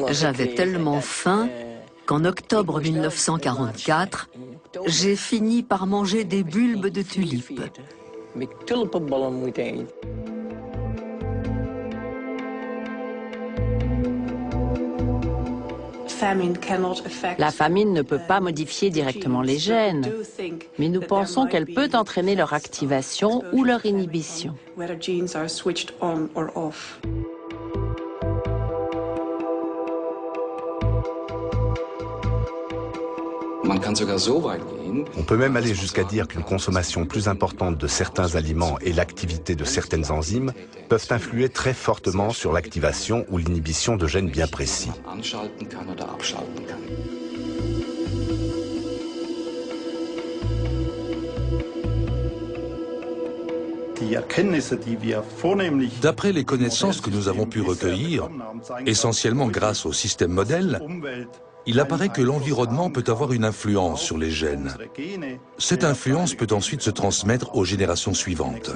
J'avais tellement faim qu'en octobre 1944, j'ai fini par manger des bulbes de tulipes. La famine ne peut pas modifier directement les gènes, mais nous pensons qu'elle peut entraîner leur activation ou leur inhibition. On peut même aller jusqu'à dire qu'une consommation plus importante de certains aliments et l'activité de certaines enzymes peuvent influer très fortement sur l'activation ou l'inhibition de gènes bien précis. D'après les connaissances que nous avons pu recueillir, essentiellement grâce au système modèle, il apparaît que l'environnement peut avoir une influence sur les gènes. Cette influence peut ensuite se transmettre aux générations suivantes.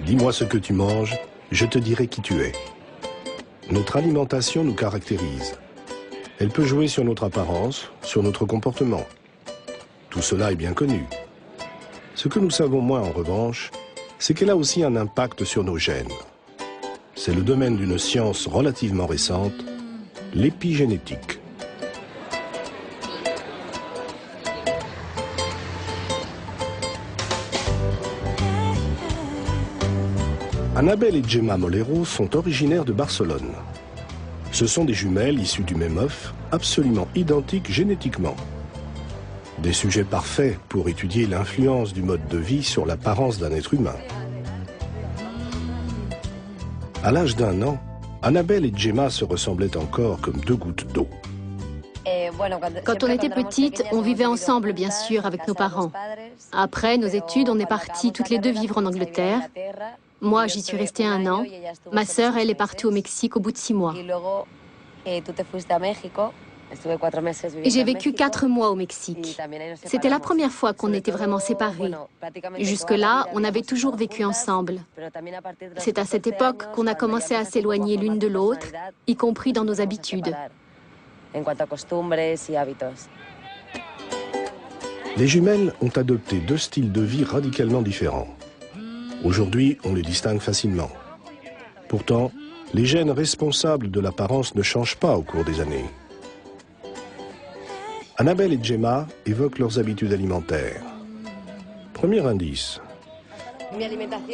Dis-moi ce que tu manges, je te dirai qui tu es. Notre alimentation nous caractérise. Elle peut jouer sur notre apparence, sur notre comportement. Tout cela est bien connu. Ce que nous savons moins en revanche, c'est qu'elle a aussi un impact sur nos gènes. C'est le domaine d'une science relativement récente, l'épigénétique. Annabelle et Gemma Molero sont originaires de Barcelone. Ce sont des jumelles issues du même œuf, absolument identiques génétiquement. Des sujets parfaits pour étudier l'influence du mode de vie sur l'apparence d'un être humain. À l'âge d'1 an, Annabelle et Gemma se ressemblaient encore comme 2 gouttes d'eau. Quand on était petite, on vivait ensemble, bien sûr, avec nos parents. Après nos études, on est partis toutes les deux vivre en Angleterre. Moi, j'y suis restée 1 an. Ma sœur, elle est partie au Mexique au bout de 6 mois. Et j'ai vécu 4 mois au Mexique. C'était la première fois qu'on était vraiment séparés. Jusque-là, on avait toujours vécu ensemble. C'est à cette époque qu'on a commencé à s'éloigner l'une de l'autre, y compris dans nos habitudes. Les jumelles ont adopté 2 styles de vie radicalement différents. Aujourd'hui, on les distingue facilement. Pourtant, les gènes responsables de l'apparence ne changent pas au cours des années. Annabelle et Gemma évoquent leurs habitudes alimentaires. Premier indice.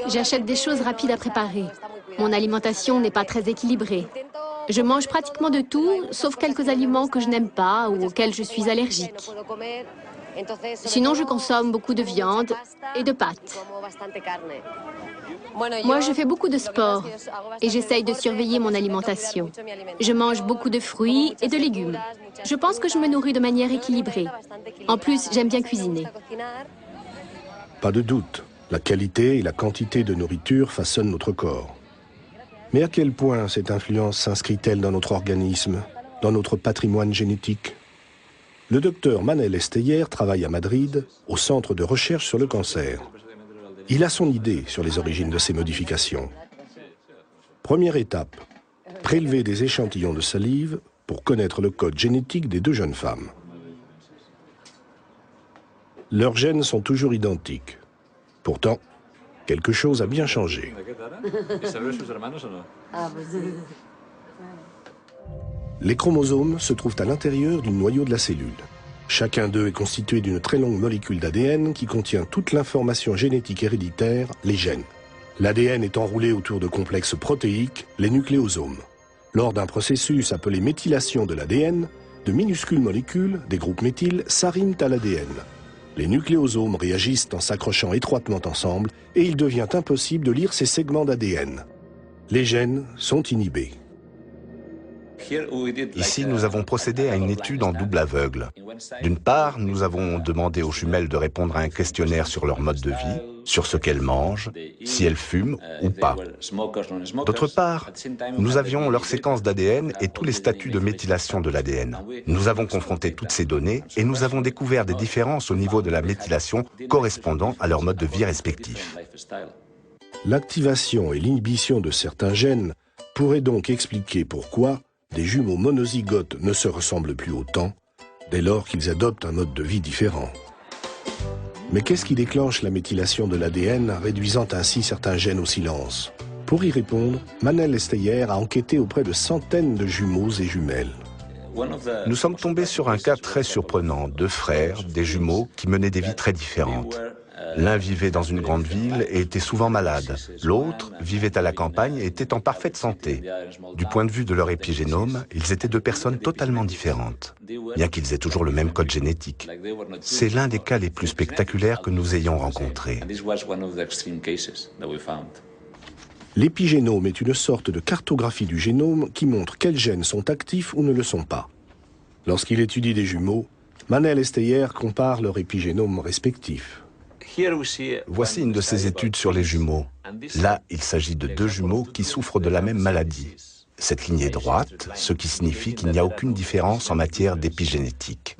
J'achète des choses rapides à préparer. Mon alimentation n'est pas très équilibrée. Je mange pratiquement de tout, sauf quelques aliments que je n'aime pas ou auxquels je suis allergique. Sinon, je consomme beaucoup de viande et de pâtes. Moi, je fais beaucoup de sport et j'essaye de surveiller mon alimentation. Je mange beaucoup de fruits et de légumes. Je pense que je me nourris de manière équilibrée. En plus, j'aime bien cuisiner. Pas de doute, la qualité et la quantité de nourriture façonnent notre corps. Mais à quel point cette influence s'inscrit-elle dans notre organisme, dans notre patrimoine génétique ? Le docteur Manel Esteyer travaille à Madrid, au Centre de recherche sur le cancer. Il a son idée sur les origines de ces modifications. Première étape, prélever des échantillons de salive pour connaître le code génétique des 2 jeunes femmes. Leurs gènes sont toujours identiques. Pourtant, quelque chose a bien changé. Les chromosomes se trouvent à l'intérieur du noyau de la cellule. Chacun d'eux est constitué d'une très longue molécule d'ADN qui contient toute l'information génétique héréditaire, les gènes. L'ADN est enroulé autour de complexes protéiques, les nucléosomes. Lors d'un processus appelé méthylation de l'ADN, de minuscules molécules, des groupes méthyl, s'arriment à l'ADN. Les nucléosomes réagissent en s'accrochant étroitement ensemble et il devient impossible de lire ces segments d'ADN. Les gènes sont inhibés. Ici, nous avons procédé à une étude en double aveugle. D'une part, nous avons demandé aux jumelles de répondre à un questionnaire sur leur mode de vie. sur ce qu'elles mangent, si elles fument ou pas. D'autre part, nous avions leur séquence d'ADN et tous les statuts de méthylation de l'ADN. Nous avons confronté toutes ces données et nous avons découvert des différences au niveau de la méthylation correspondant à leur mode de vie respectif. L'activation et l'inhibition de certains gènes pourraient donc expliquer pourquoi des jumeaux monozygotes ne se ressemblent plus autant dès lors qu'ils adoptent un mode de vie différent. Mais qu'est-ce qui déclenche la méthylation de l'ADN, réduisant ainsi certains gènes au silence? Pour y répondre, Manel Esteyer a enquêté auprès de centaines de jumeaux et jumelles. Nous sommes tombés sur un cas très surprenant, deux frères, des jumeaux, qui menaient des vies très différentes. L'un vivait dans une grande ville et était souvent malade. L'autre vivait à la campagne et était en parfaite santé. Du point de vue de leur épigénome, ils étaient deux personnes totalement différentes, bien qu'ils aient toujours le même code génétique. C'est l'un des cas les plus spectaculaires que nous ayons rencontrés. L'épigénome est une sorte de cartographie du génome qui montre quels gènes sont actifs ou ne le sont pas. Lorsqu'il étudie des jumeaux, Manel Esteyer compare leur épigénome respectif. Voici une de ces études sur les jumeaux. Là, il s'agit de deux jumeaux qui souffrent de la même maladie. Cette ligne est droite, ce qui signifie qu'il n'y a aucune différence en matière d'épigénétique.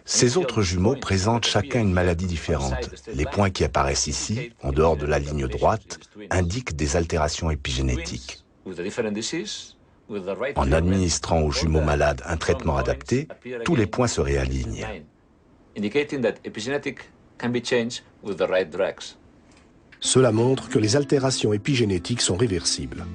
Ces autres jumeaux présentent chacun une maladie différente. Les points qui apparaissent ici, en dehors de la ligne droite, indiquent des altérations épigénétiques. En administrant aux jumeaux malades un traitement adapté, tous les points se réalignent. Cela montre que les altérations épigénétiques sont réversibles.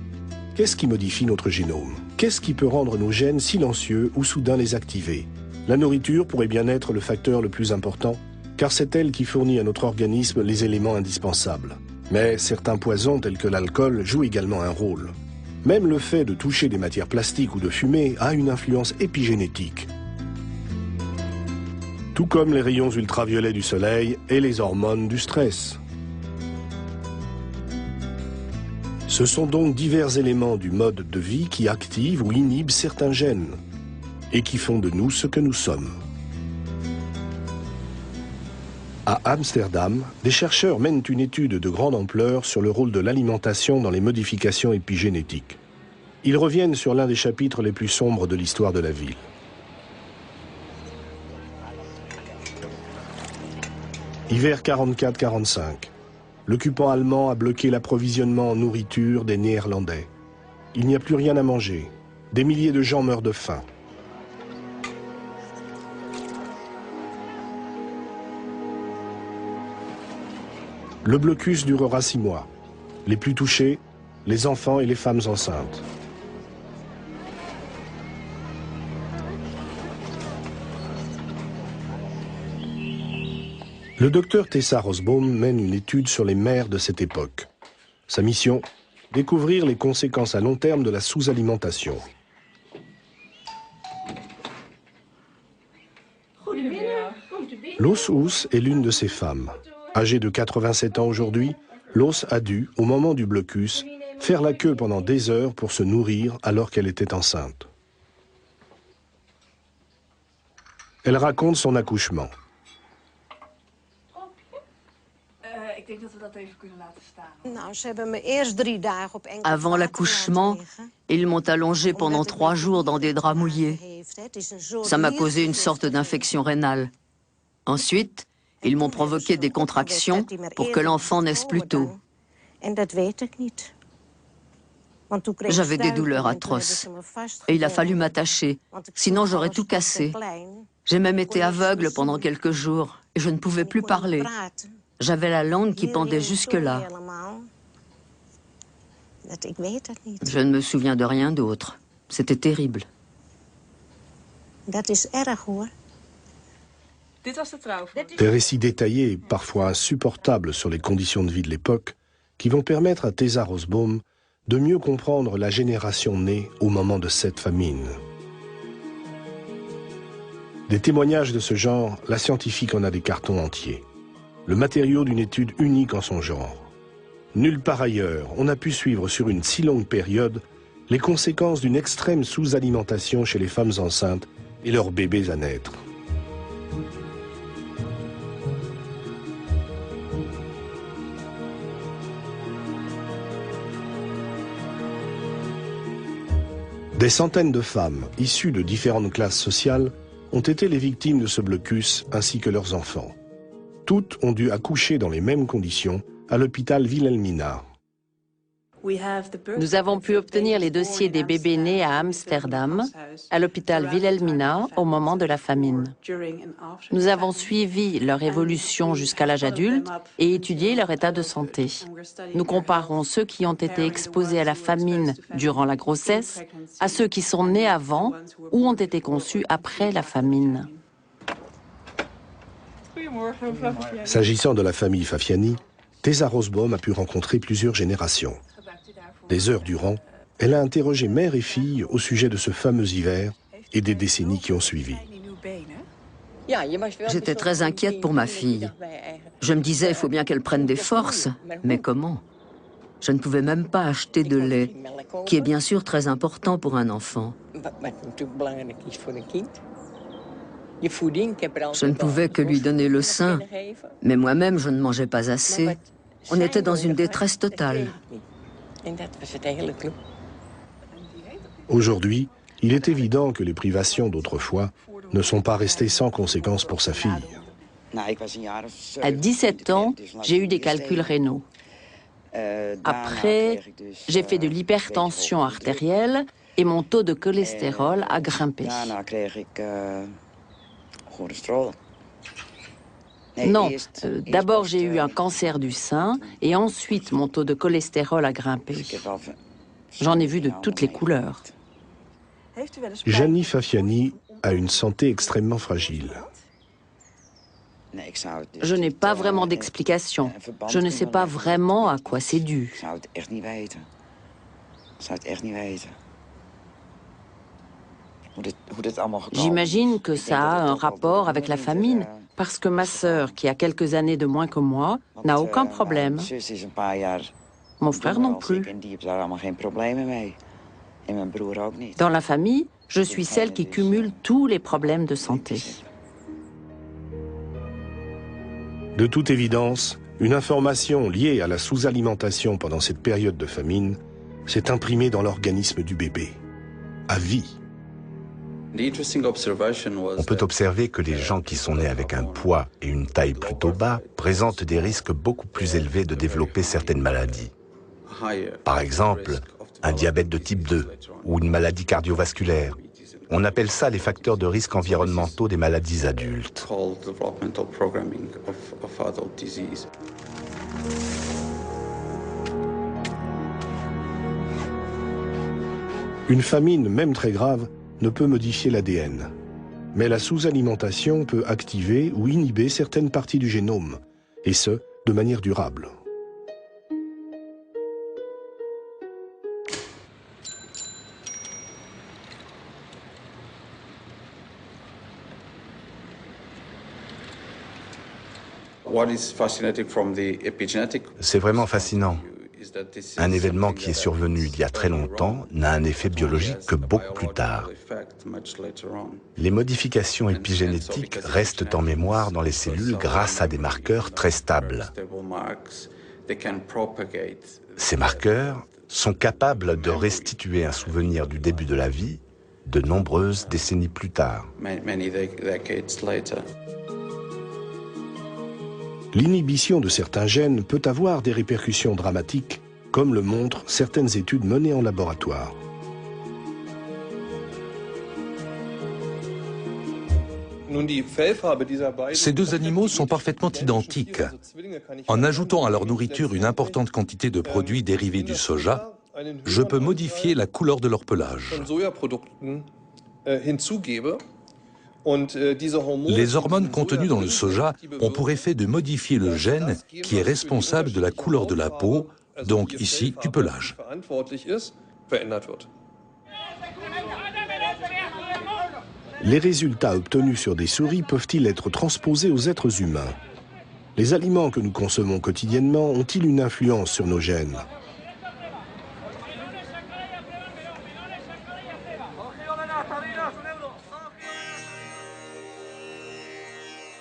Qu'est-ce qui modifie notre génome? Qu'est-ce qui peut rendre nos gènes silencieux ou soudain les activer? La nourriture pourrait bien être le facteur le plus important, car c'est elle qui fournit à notre organisme les éléments indispensables. Mais certains poisons tels que l'alcool jouent également un rôle. Même le fait de toucher des matières plastiques ou de fumer a une influence épigénétique. Tout comme les rayons ultraviolets du soleil et les hormones du stress. Ce sont donc divers éléments du mode de vie qui activent ou inhibent certains gènes et qui font de nous ce que nous sommes. À Amsterdam, des chercheurs mènent une étude de grande ampleur sur le rôle de l'alimentation dans les modifications épigénétiques. Ils reviennent sur l'un des chapitres les plus sombres de l'histoire de la ville. Hiver 44-45. L'occupant allemand a bloqué l'approvisionnement en nourriture des Néerlandais. Il n'y a plus rien à manger. Des milliers de gens meurent de faim. Le blocus durera 6 mois. Les plus touchés, les enfants et les femmes enceintes. Le docteur Tessa Rosbaum mène une étude sur les mères de cette époque. Sa mission, découvrir les conséquences à long terme de la sous-alimentation. Loos Oes est l'une de ces femmes. Âgée de 87 ans aujourd'hui, Loos a dû, au moment du blocus, faire la queue pendant des heures pour se nourrir alors qu'elle était enceinte. Elle raconte son accouchement. Avant l'accouchement, ils m'ont allongée pendant 3 jours dans des draps mouillés. Ça m'a causé une sorte d'infection rénale. Ensuite, ils m'ont provoqué des contractions pour que l'enfant naisse plus tôt. J'avais des douleurs atroces et il a fallu m'attacher, sinon j'aurais tout cassé. J'ai même été aveugle pendant quelques jours et je ne pouvais plus parler. J'avais la langue qui pendait jusque-là. Je ne me souviens de rien d'autre. C'était terrible. Des récits détaillés, parfois insupportables sur les conditions de vie de l'époque, qui vont permettre à Tessa Rosbaum de mieux comprendre la génération née au moment de cette famine. Des témoignages de ce genre, la scientifique en a des cartons entiers. Le matériau d'une étude unique en son genre. Nulle part ailleurs, on a pu suivre sur une si longue période les conséquences d'une extrême sous-alimentation chez les femmes enceintes et leurs bébés à naître. Des centaines de femmes, issues de différentes classes sociales, ont été les victimes de ce blocus ainsi que leurs enfants. Toutes ont dû accoucher dans les mêmes conditions à l'hôpital Wilhelmina. Nous avons pu obtenir les dossiers des bébés nés à Amsterdam, à l'hôpital Wilhelmina, au moment de la famine. Nous avons suivi leur évolution jusqu'à l'âge adulte et étudié leur état de santé. Nous comparons ceux qui ont été exposés à la famine durant la grossesse à ceux qui sont nés avant ou ont été conçus après la famine. S'agissant de la famille Fafiani, Tessa Rosbaum a pu rencontrer plusieurs générations. Des heures durant, elle a interrogé mère et fille au sujet de ce fameux hiver et des décennies qui ont suivi. J'étais très inquiète pour ma fille. Je me disais, il faut bien qu'elle prenne des forces. Mais comment? Je ne pouvais même pas acheter de lait, qui est bien sûr très important pour un enfant. Je ne pouvais que lui donner le sein, mais moi-même, je ne mangeais pas assez. On était dans une détresse totale. Aujourd'hui, il est évident que les privations d'autrefois ne sont pas restées sans conséquences pour sa fille. À 17 ans, j'ai eu des calculs rénaux. Après, j'ai fait de l'hypertension artérielle et mon taux de cholestérol a grimpé. Non, d'abord j'ai eu un cancer du sein et ensuite mon taux de cholestérol a grimpé. J'en ai vu de toutes les couleurs. Jani Fafiani a une santé extrêmement fragile. Je n'ai pas vraiment d'explication. Je ne sais pas vraiment à quoi c'est dû. J'imagine que ça a un rapport avec la famine, parce que ma sœur, qui a quelques années de moins que moi, n'a aucun problème. Mon frère non plus. Dans la famille, je suis celle qui cumule tous les problèmes de santé. De toute évidence, une information liée à la sous-alimentation pendant cette période de famine s'est imprimée dans l'organisme du bébé, à vie. On peut observer que les gens qui sont nés avec un poids et une taille plutôt bas présentent des risques beaucoup plus élevés de développer certaines maladies. Par exemple, un diabète de type 2 ou une maladie cardiovasculaire. On appelle ça les facteurs de risque environnementaux des maladies adultes. Une famine, même très grave, ne peut modifier l'ADN. Mais la sous-alimentation peut activer ou inhiber certaines parties du génome, et ce, de manière durable. C'est vraiment fascinant. Un événement qui est survenu il y a très longtemps n'a un effet biologique que beaucoup plus tard. Les modifications épigénétiques restent en mémoire dans les cellules grâce à des marqueurs très stables. Ces marqueurs sont capables de restituer un souvenir du début de la vie de nombreuses décennies plus tard. L'inhibition de certains gènes peut avoir des répercussions dramatiques, comme le montrent certaines études menées en laboratoire. Ces deux animaux sont parfaitement identiques. En ajoutant à leur nourriture une importante quantité de produits dérivés du soja, je peux modifier la couleur de leur pelage. Les hormones contenues dans le soja ont pour effet de modifier le gène qui est responsable de la couleur de la peau, donc ici du pelage. Les résultats obtenus sur des souris peuvent-ils être transposés aux êtres humains? Les aliments que nous consommons quotidiennement ont-ils une influence sur nos gènes?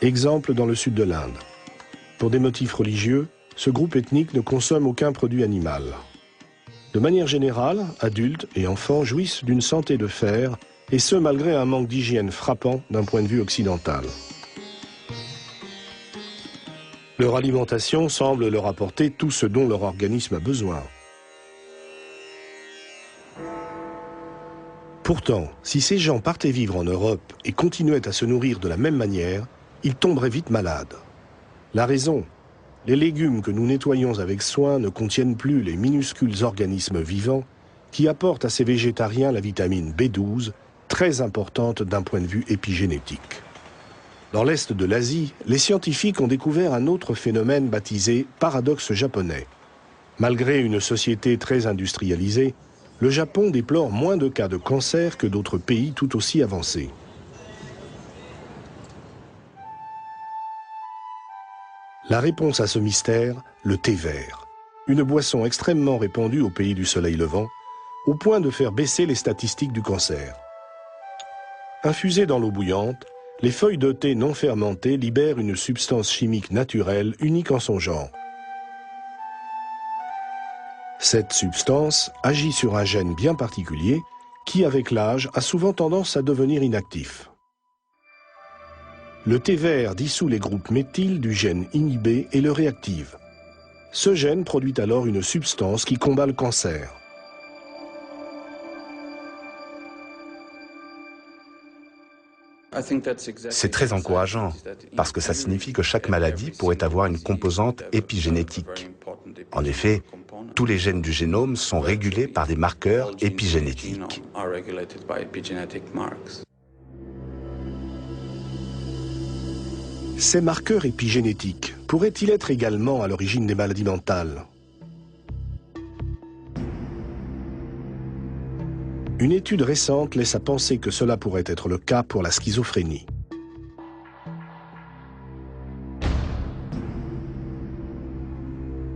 Exemple dans le sud de l'Inde. Pour des motifs religieux, ce groupe ethnique ne consomme aucun produit animal. De manière générale, adultes et enfants jouissent d'une santé de fer, et ce malgré un manque d'hygiène frappant d'un point de vue occidental. Leur alimentation semble leur apporter tout ce dont leur organisme a besoin. Pourtant, si ces gens partaient vivre en Europe et continuaient à se nourrir de la même manière, ils tomberaient vite malades. La raison ? Les légumes que nous nettoyons avec soin ne contiennent plus les minuscules organismes vivants qui apportent à ces végétariens la vitamine B12, très importante d'un point de vue épigénétique. Dans l'est de l'Asie, les scientifiques ont découvert un autre phénomène baptisé paradoxe japonais. Malgré une société très industrialisée, le Japon déplore moins de cas de cancer que d'autres pays tout aussi avancés. La réponse à ce mystère, le thé vert. Une boisson extrêmement répandue au pays du soleil levant, au point de faire baisser les statistiques du cancer. Infusées dans l'eau bouillante, les feuilles de thé non fermentées libèrent une substance chimique naturelle unique en son genre. Cette substance agit sur un gène bien particulier qui, avec l'âge, a souvent tendance à devenir inactif. Le thé vert dissout les groupes méthyl du gène inhibé et le réactive. Ce gène produit alors une substance qui combat le cancer. C'est très encourageant, parce que ça signifie que chaque maladie pourrait avoir une composante épigénétique. En effet, tous les gènes du génome sont régulés par des marqueurs épigénétiques. Ces marqueurs épigénétiques pourraient-ils être également à l'origine des maladies mentales ? Une étude récente laisse à penser que cela pourrait être le cas pour la schizophrénie.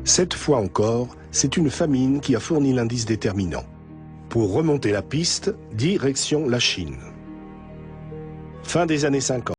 Cette fois encore, c'est une famine qui a fourni l'indice déterminant. Pour remonter la piste, direction la Chine. Fin des années 50.